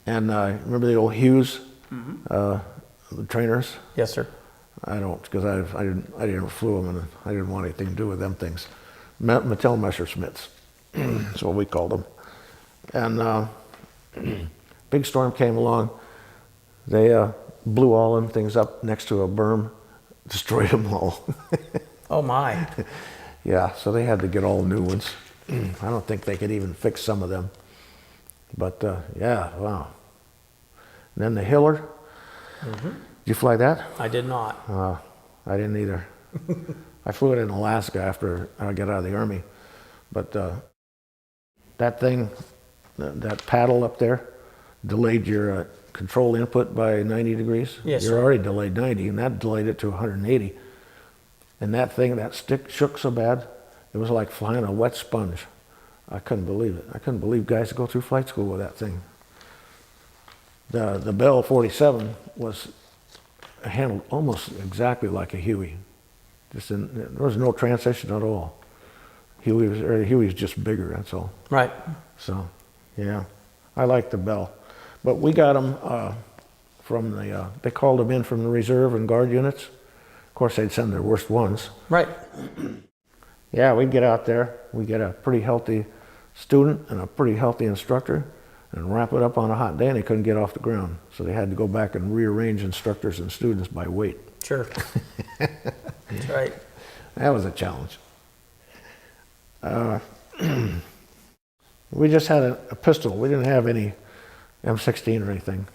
And remember the old Hughes, the trainers? Yes, sir. I don't, because I didn't flew them, and I didn't want anything to do with them things. Mattel Messerschmitts, that's what we called them. And big storm came along. They blew all them things up next to a berm, destroyed them all. Oh my. Yeah, so they had to get all new ones. I don't think they could even fix some of them. But yeah, wow. And then the Hiller. Did you fly that? I did not. I didn't either. I flew it in Alaska after I got out of the Army. But that thing, that paddle up there, delayed your control input by 90 degrees. Yes, You're sir. already delayed 90, and that delayed it to 180. And that thing, that stick shook so bad, it was like flying a wet sponge. I couldn't believe it. I couldn't believe guys go through flight school with that thing. The Bell 47 was handled almost exactly like a Huey. There was no transition at all. Huey was just bigger, that's all. Right. So, yeah, I like the Bell. But we got them from they called them in from the reserve and guard units. Of course, they'd send their worst ones. Right. Yeah, we'd get out there. We'd get a pretty healthy student and a pretty healthy instructor and wrap it up on a hot day, and they couldn't get off the ground. So they had to go back and rearrange instructors and students by weight. Sure. That's right. That was a challenge. We just had a pistol. We didn't have any M16 or anything.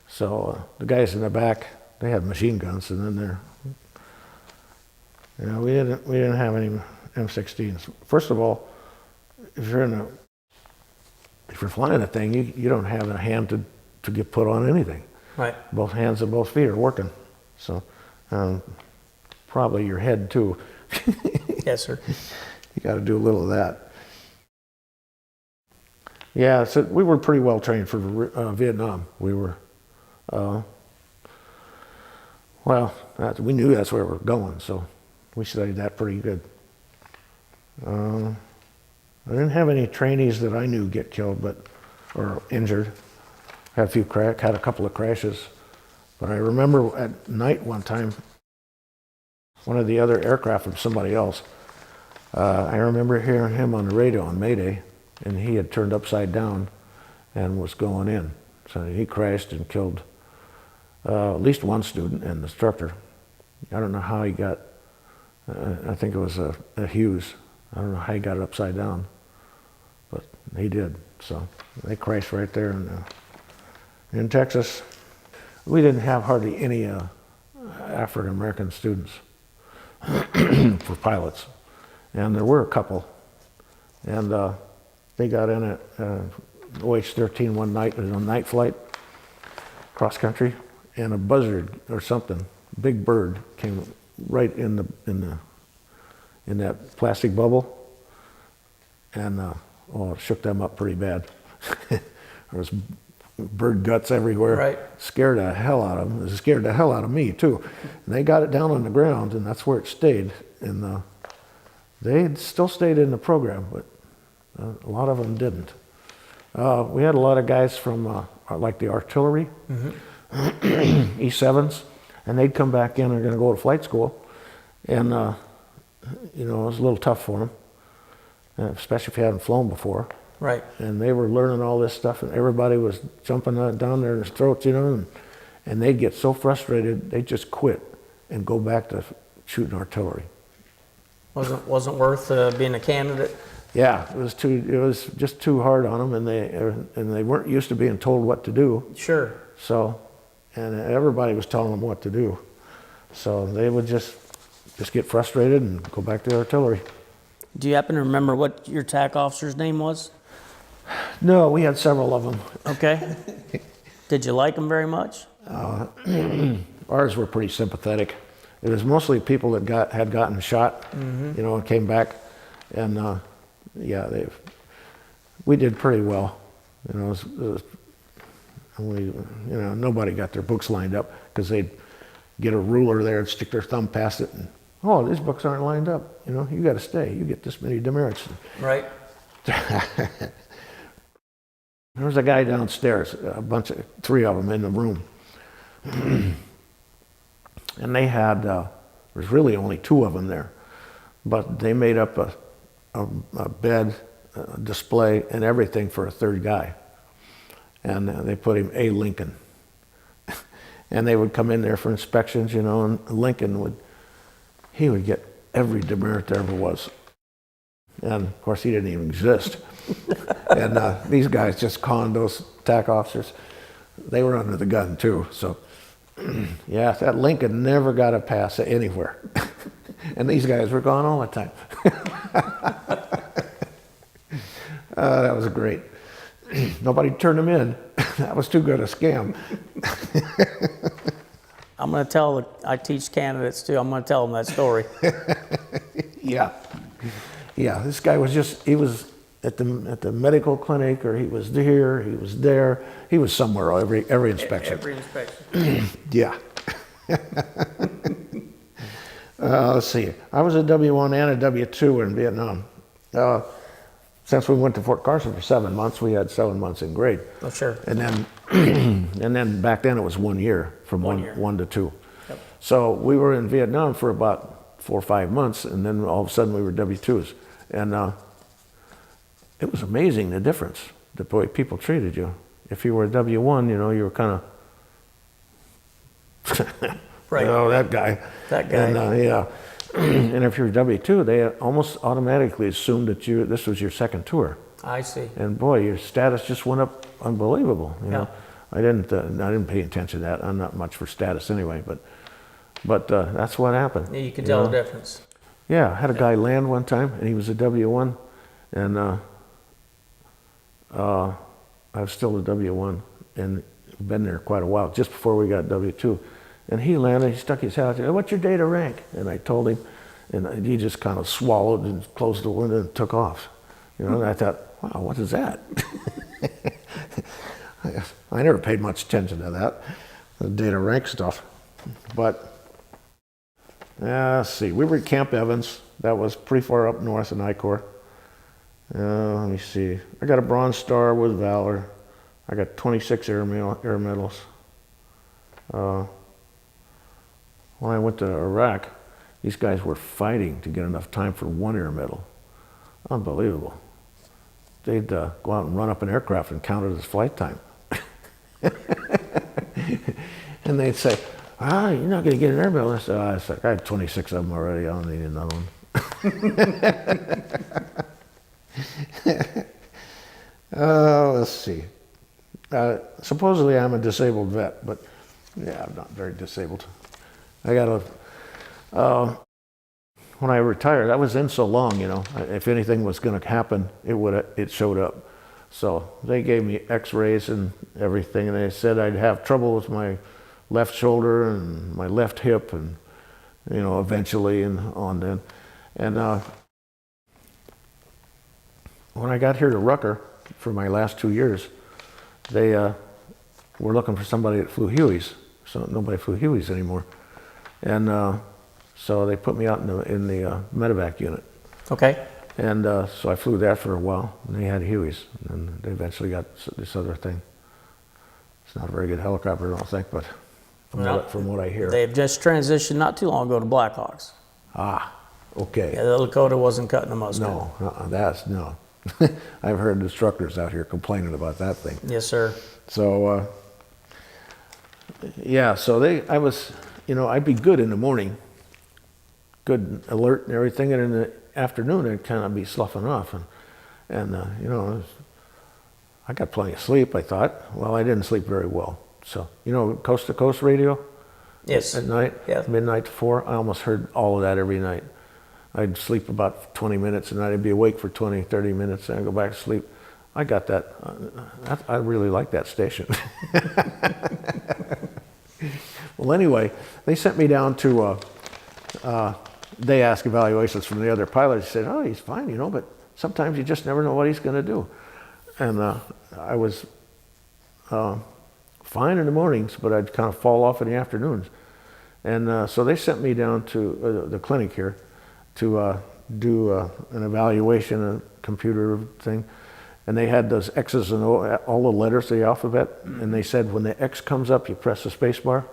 So the guys in the back, they had machine guns, and then we didn't have any M16s. First of all, if you're flying a thing, you don't have a hand to get put on anything. Right. Both hands and both feet are working. So probably your head too. Yes, sir. You got to do a little of that. Yeah, so we were pretty well trained for Vietnam. We were, we knew that's where we were going, so we studied that pretty good. I didn't have any trainees that I knew get killed or injured. Had a couple of crashes, but I remember at night one time, one of the other aircraft from somebody else. I remember hearing him on the radio on Mayday, and he had turned upside down and was going in. So he crashed and killed at least one student and the instructor. I don't know how he got. I think it was a Hughes. I don't know how he got upside down, but he did. So they crashed right there in Texas. We didn't have hardly any African American students for pilots, and there were a couple, and they got in at OH-13 one night. It was a night flight cross country, and a buzzard or something, big bird, came right in that plastic bubble, and it shook them up pretty bad. There was bird guts everywhere. Right. Scared the hell out of them. It scared the hell out of me too. And they got it down on the ground, and that's where it stayed. And they still stayed in the program, but a lot of them didn't. We had a lot of guys from like the artillery, E7s, and they'd come back in and are going to go to flight school, and it was a little tough for them, especially if you hadn't flown before. Right. And they were learning all this stuff, and everybody was jumping down their throats, and they'd get so frustrated they'd just quit and go back to shooting artillery. Wasn't worth being a candidate. Yeah, it was just too hard on them, and they weren't used to being told what to do. Sure. So, and everybody was telling them what to do, so they would just get frustrated and go back to artillery. Do you happen to remember what your TAC officer's name was? No, we had several of them. Okay. Did you like them very much? Ours were pretty sympathetic. It was mostly people that had gotten shot, and came back, and we did pretty well. Nobody got their books lined up because they'd get a ruler there and stick their thumb past it, and these books aren't lined up. You got to stay. You get this many demerits. Right. There was a guy downstairs, three of them in the room. And they had, there was really only two of them there, but they made up a bed, display, and everything for a third guy. And they put him A. Lincoln. And they would come in there for inspections, and Lincoln would get every demerit there ever was. And of course, he didn't even exist. And these guys just conned those TAC officers. They were under the gun too. So, yeah, that Lincoln never got a pass anywhere. And these guys were gone all the time. That was great. Nobody turned them in. That was too good a scam. I'm going to I teach candidates too. I'm going to tell them that story. Yeah. Yeah, this guy he was at the medical clinic, or he was here, he was there, he was somewhere every inspection. Every inspection. Yeah. Let's see. I was a W1 and a W2 in Vietnam. Since we went to Fort Carson for 7 months, we had 7 months in grade. Oh, sure. And then, and then back then it was 1 year, from 1 to 2. Yep. So we were in Vietnam for about 4 or 5 months, and then all of a sudden we were W2s. And it was amazing, the difference, the way people treated you. If you were a W1, you were kind of, right. That guy. That guy. And, yeah. And if you're W2, they almost automatically assumed that this was your second tour. I see. And boy, your status just went up unbelievable. You know, Yeah. I didn't pay attention to that. I'm not much for status anyway, but that's what happened. Yeah, you can tell the difference. Yeah, I had a guy land one time, and he was a W1, and I was still a W1, and been there quite a while, just before we got W2. And he landed, he stuck his head out there, "What's your data rank?" And I told him, and he just kind of swallowed and closed the window and took off. You know, and I thought, wow, what is that? I never paid much attention to that, the data rank stuff. But, let's see, we were at Camp Evans. That was pretty far up north in I-Corps. Let me see. I got a Bronze Star with Valor. I got 26 air medals. When I went to Iraq, these guys were fighting to get enough time for one air medal. Unbelievable. They'd go out and run up an aircraft and count it as flight time. And they'd say, you're not going to get an air medal. I said, I had 26 of them already. I don't need another one. Let's see. Supposedly I'm a disabled vet, but yeah, I'm not very disabled. I got when I retired, I was in so long, you know, if anything was going to happen, it showed up. So they gave me x-rays and everything, and they said I'd have trouble with my left shoulder and my left hip, and, you know, eventually and on then. And when I got here to Rucker for my last 2 years, they were looking for somebody that flew Hueys. So nobody flew Hueys anymore. And so they put me out in the medevac unit. Okay. And so I flew that for a while, and they had Hueys, and they eventually got this other thing. It's not a very good helicopter, I don't think, but from what I hear. They've just transitioned not too long ago to Blackhawks. Okay. Yeah, the Lakota wasn't cutting the mustard. No, no. I've heard instructors out here complaining about that thing. Yes, sir. So, yeah, so I was, you know, I'd be good in the morning, good alert and everything, and in the afternoon I'd kind of be sloughing off, and you know, I got plenty of sleep, I thought. Well, I didn't sleep very well. So, you know, coast to coast radio? Yes. At night? Yeah. Midnight to 4? I almost heard all of that every night. I'd sleep about 20 minutes, and I'd be awake for 20, 30 minutes, and I'd go back to sleep. I got that. I really like that station. Well, anyway, they sent me down to, they asked evaluations from the other pilots. They said, oh, he's fine, you know, but sometimes you just never know what he's going to do. And I was fine in the mornings, but I'd kind of fall off in the afternoons. And so they sent me down to the clinic here to do an evaluation, a computer thing. And they had those X's and O, all the letters of the alphabet. And they said, when the X comes up, you press the space bar.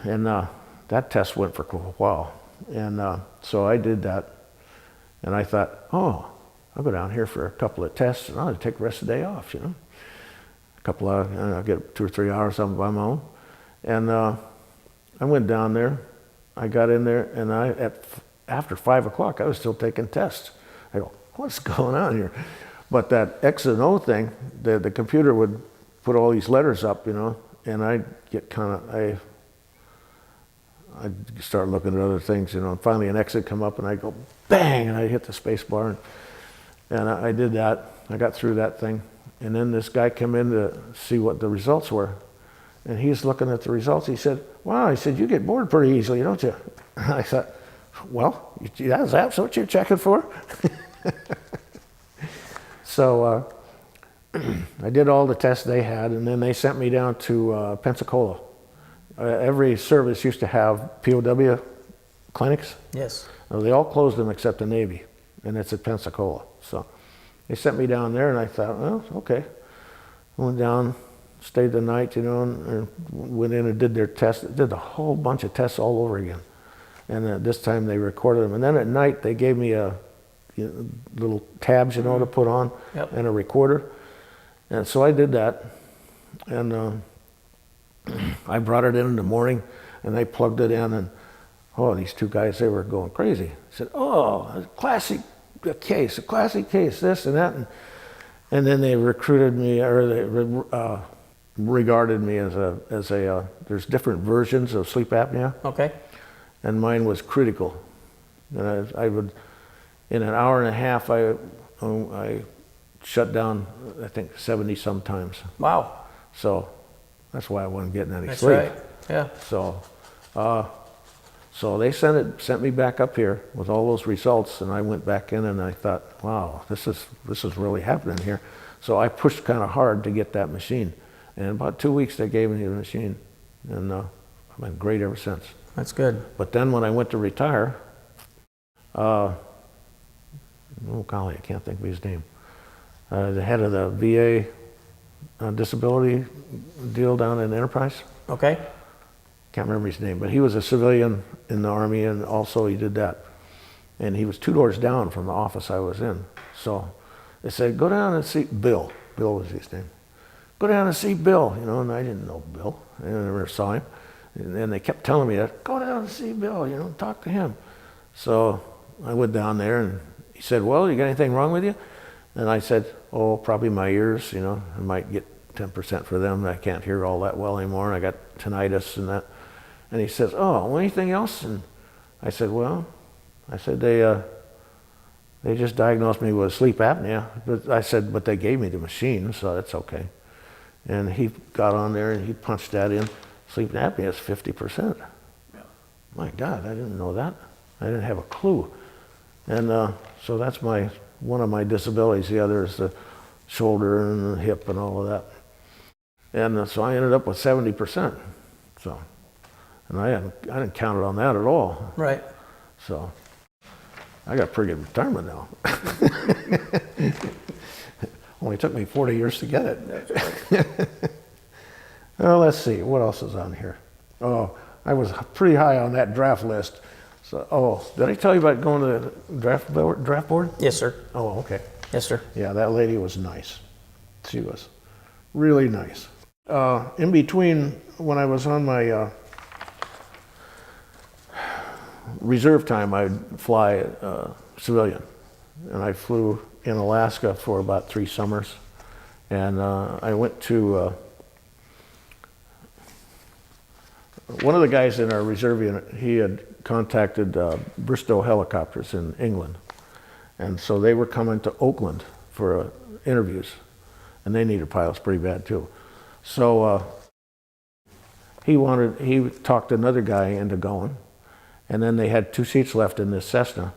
And that test went for a while. And so I did that. And I thought, oh, I'll go down here for a couple of tests, and I'll take the rest of the day off, you know. I'll get 2 or 3 hours on by my own. And I went down there. I got in there, and after 5 o'clock, I was still taking tests. I go, what's going on here? But that X and O thing, the computer would put all these letters up, you know, and I'd get I'd start looking at other things, you know, and finally an X would come up, and I'd go, bang, and I'd hit the space bar, and I did that. I got through that thing, and then this guy came in to see what the results were, and he's looking at the results. He said, wow, he said, you get bored pretty easily, don't you? I thought, well, that's what you're checking for? So I did all the tests they had, and then they sent me down to Pensacola. Every service used to have POW clinics. Yes. They all closed them except the Navy, and it's at Pensacola. So they sent me down there, and I thought, well, okay. I went down, stayed the night, you know, and went in and did their tests. Did a whole bunch of tests all over again. And this time they recorded them. And then at night they gave me little tabs, you know, to put on, yep, and a recorder. And so I did that. And I brought it in the morning, and they plugged it in, and oh, these two guys, they were going crazy. I said, oh, classic a case, a classic case, this and that. And then they recruited me, or they regarded me as there's different versions of sleep apnea. Okay. And mine was critical. And I would, in an hour and a half, I shut down, I think, 70 sometimes. Wow. So that's why I wasn't getting any That's sleep. right. Yeah. So they sent me back up here with all those results, and I went back in and I thought, wow, this is really happening here. So I pushed kind of hard to get that machine. And about 2 weeks they gave me the machine, and I've been great ever since. That's good. But then when I went to retire, oh golly, I can't think of his name. The head of the VA disability deal down in Enterprise. Okay. Can't remember his name, but he was a civilian in the Army, and also he did that. And he was 2 doors down from the office I was in. So they said, go down and see Bill. Bill was his name. Go down and see Bill, and I didn't know Bill. I never saw him. And they kept telling me that, go down and see Bill, talk to him. So I went down there, and he said, well, you got anything wrong with you? And I said, oh, probably my ears, I might get 10% for them. I can't hear all that well anymore. I got tinnitus and that. And he says, oh, well, anything else? And I said, they just diagnosed me with sleep apnea. But I said, but they gave me the machine, so that's okay. And he got on there and he punched that in. Sleep apnea is 50%. Yeah. My God, I didn't know that. I didn't have a clue. And so that's one of my disabilities. The other is the shoulder and the hip and all of that. And so I ended up with 70%. So, and I didn't count it on that at all. Right. So I got a pretty good retirement now. Only took me 40 years to get it. Well, let's see, what else is on here? Oh, I was pretty high on that draft list. So, did I tell you about going to the draft board? Yes, sir. Oh, okay. Yes, sir. Yeah, that lady was nice. She was really nice. In between, when I was on my reserve time, I'd fly civilian. And I flew in Alaska for about 3 summers. And I went to one of the guys in our reserve unit. He had contacted Bristow Helicopters in England. And so they were coming to Oakland for interviews. And they needed pilots pretty bad too. So he talked another guy into going. And then they had 2 seats left in this Cessna.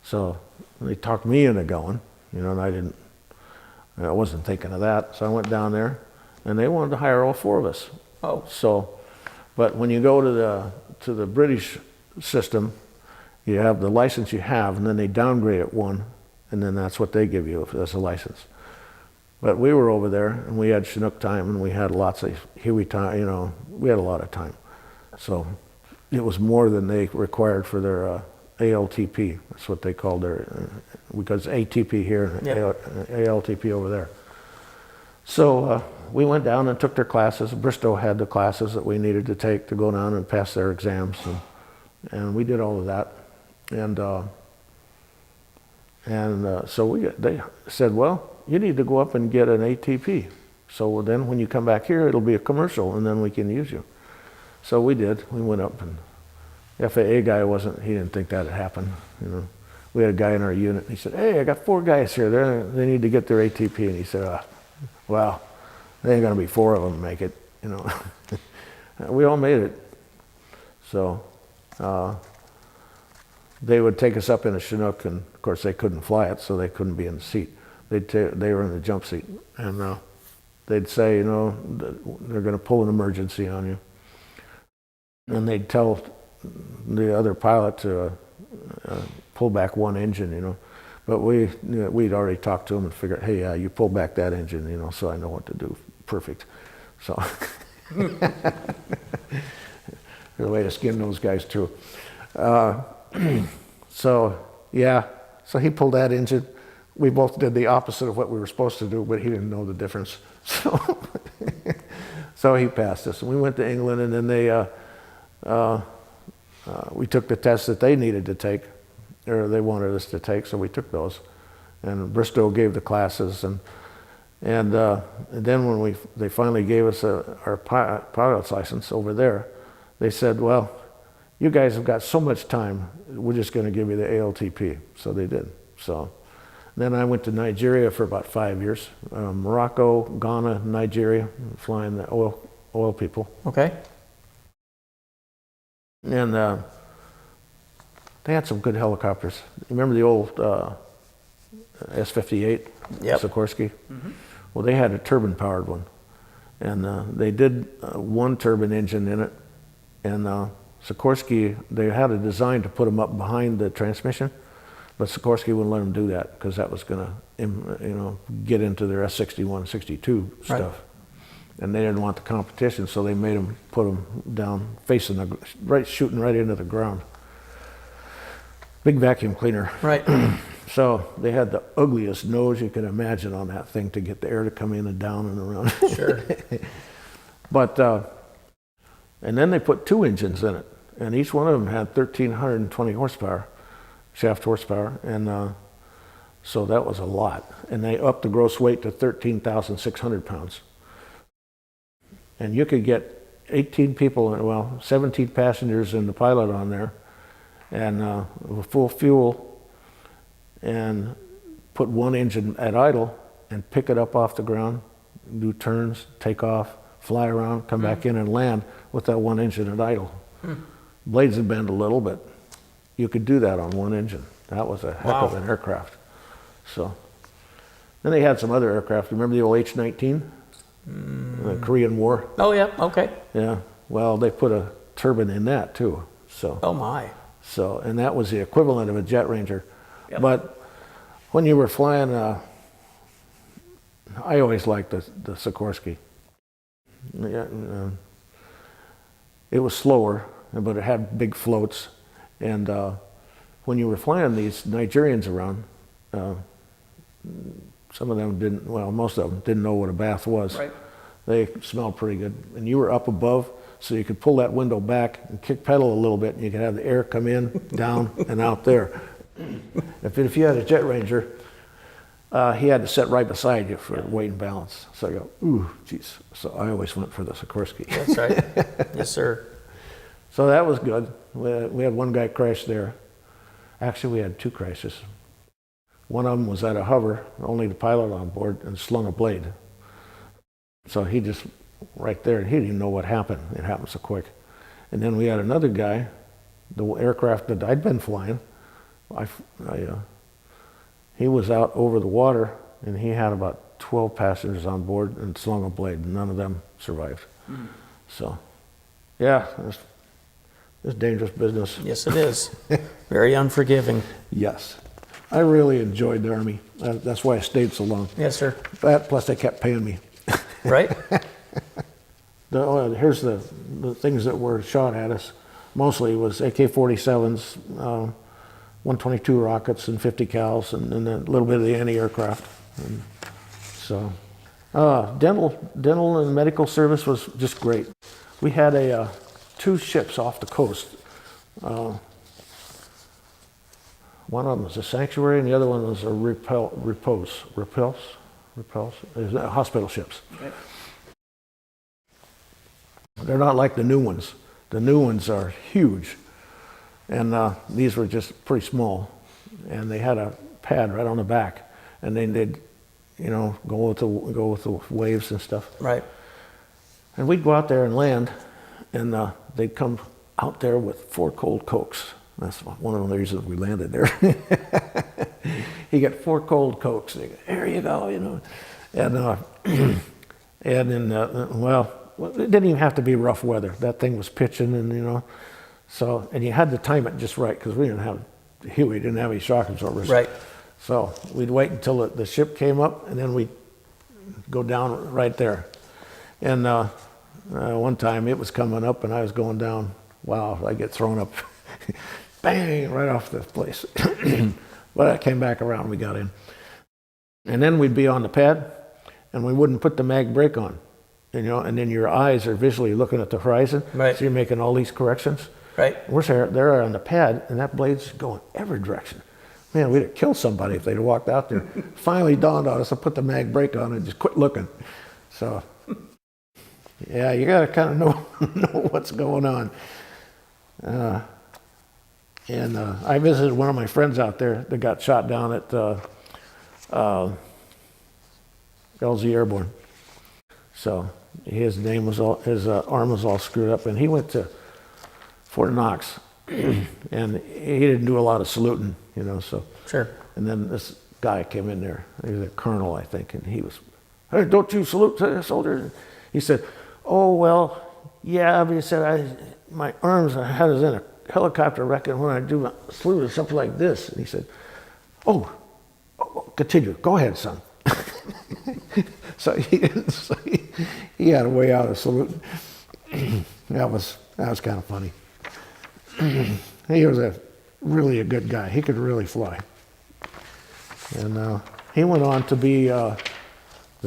So they talked me into going, and I wasn't thinking of that. So I went down there, and they wanted to hire all 4 of us. Oh. So, but when you go to the British system, you have the license you have, and then they downgrade it 1, and then that's what they give you as a license. But we were over there, and we had Chinook time, and we had lots of Huey time, we had a lot of time. So it was more than they required for their ALTP. That's what they called their, because ATP here and Yep. ALTP over there. So we went down and took their classes. Bristow had the classes that we needed to take to go down and pass their exams, and we did all of that. And so they said, well, you need to go up and get an ATP. So then when you come back here, it'll be a commercial, and then we can use you. So we did. We went up, and the FAA guy he didn't think that had happened. We had a guy in our unit, and he said, hey, I got 4 guys here. They need to get their ATP. And he said, well, there ain't going to be 4 of them to make it. We all made it. So they would take us up in a Chinook, and of course they couldn't fly it, so they couldn't be in the seat. They were in the jump seat, and they'd say, they're going to pull an emergency on you. And they'd tell the other pilot to pull back 1 engine, But we'd already talked to them and figured, hey, you pull back that engine, so I know what to do. Perfect. So there's a way to skin those guys too. So he pulled that engine. We both did the opposite of what we were supposed to do, but he didn't know the difference. So he passed us. And we went to England, and then we took the test that they needed to take. or they wanted us to take, so we took those. And Bristow gave the classes, and then when they finally gave us our pilot's license over there, they said, well, you guys have got so much time, we're just going to give you the ALTP. So they did. So then I went to Nigeria for about 5 years, Morocco, Ghana, Nigeria, flying the oil people. Okay. And they had some good helicopters. You remember the old S-58 Yep. Sikorsky? Well, they had a turbine-powered one. And they did one turbine engine in it. And Sikorsky, they had a design to put them up behind the transmission, but Sikorsky wouldn't let them do that because that was going to, get into their S-61, 62 stuff. Right. And they didn't want the competition, so they made them put them down, facing shooting right into the ground. Big vacuum cleaner. Right. So they had the ugliest nose you could imagine on that thing to get the air to come in and down and around. Sure. But, and then they put 2 engines in it, and each one of them had 1,320 horsepower, shaft horsepower, and so that was a lot. And they upped the gross weight to 13,600 pounds. And you could get 18 people, 17 passengers and the pilot on there, and with full fuel, and put one engine at idle and pick it up off the ground, do turns, take off, fly around, come back in and land with that one engine at idle. Blades would bend a little, but you could do that on one engine. That was a heck of an aircraft. So then they had some other aircraft. Remember the old H-19? The Korean War? Oh, yeah, okay. Yeah. Well, they put a turbine in that too. So. Oh, my. So, and that was the equivalent of a Jet Ranger. Yep. But when you were flying, I always liked the Sikorsky. Yeah, it was slower, but it had big floats. And when you were flying these Nigerians around, some of them didn't, most of them didn't know what a bath was. Right. They smelled pretty good. And you were up above, so you could pull that window back and kick pedal a little bit, and you could have the air come in, down, and out there. If you had a Jet Ranger, he had to sit right beside you for weight and balance. So I go, ooh, geez. So I always went for the Sikorsky. That's right. Yes, sir. So that was good. We had one guy crash there. Actually, we had 2 crashes. One of them was at a hover, only the pilot on board, and slung a blade. So he just, right there, he didn't even know what happened. It happened so quick. And then we had another guy, the aircraft that I'd been flying, he was out over the water, and he had about 12 passengers on board and slung a blade, and none of them survived. So, yeah, it's dangerous business. Yes, it is. Very unforgiving. Yes. I really enjoyed the Army. That's why I stayed so long. Yes, sir. That, plus they kept paying me. Right? Here's the things that were shot at us. Mostly was AK-47s, 122 rockets and 50 cals, and then a little bit of the anti-aircraft. So, dental and medical service was just great. We had 2 ships off the coast. One of them was a sanctuary, and the other one was a repulse, hospital ships. Okay. They're not like the new ones. The new ones are huge, and these were just pretty small. And they had a pad right on the back, and then they'd, go with the waves and stuff. Right. And we'd go out there and land, and they'd come out there with 4 cold Cokes. That's one of the reasons we landed there. He got 4 cold Cokes. They go, here you go, And then, it didn't even have to be rough weather. That thing was pitching, and so, and you had to time it just right because we didn't have any shock absorbers. Right. So we'd wait until the ship came up, and then we'd go down right there. And one time it was coming up, and I was going down. Wow, I get thrown up. Bang, right off the place. But I came back around and we got in. And then we'd be on the pad, and we wouldn't put the mag brake on. And then your eyes are visually looking at the horizon. Right. So you're making all these corrections. Right. We're there on the pad, and that blade's going every direction. Man, we'd have killed somebody if they'd have walked out there. Finally dawned on us to put the mag brake on and just quit looking. So, yeah, you got to kind of know what's going on. I visited one of my friends out there that got shot down at LZ Airborne. So his name was his arm was all screwed up, and he went to Fort Knox, and he didn't do a lot of saluting, you know. So Sure. and then this guy came in there. He was a colonel, I think, and he was, "Hey, don't you salute soldiers?" He said, "Oh well, yeah." But he said, "My arms, I had us in a helicopter wreck, and when I do my salute, it's something like this." And he said, "Oh, continue. Go ahead, son." So he had a way out of saluting. That was kind of funny. He was really a good guy. He could really fly. And he went on to be the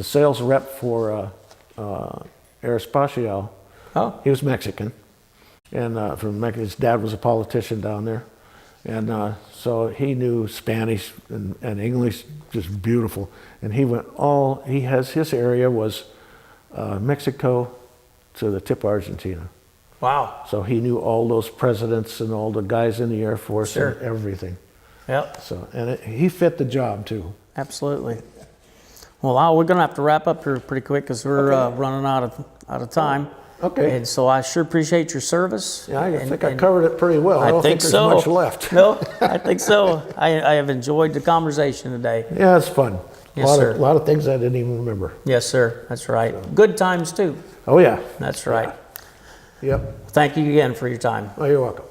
sales rep for Aeroespacial. Oh. He was Mexican, and his dad was a politician down there, and so he knew Spanish and English just beautiful. And his area was Mexico to the tip of Argentina. Wow. So he knew all those presidents and all the guys in the Air Force Sure. and everything. Yep. So he fit the job too. Absolutely. Well, Al, we're going to have to wrap up here pretty quick because we're running out of time. Okay. And so I sure appreciate your service. Yeah, I think I covered it pretty well. I don't think there's much left. No, I think so. I have enjoyed the conversation today. Yeah, it's fun. Yes, sir. A lot of things I didn't even remember. Yes, sir. That's right. Good times too. Oh yeah. That's right. Yep. Thank you again for your time. Oh, you're welcome.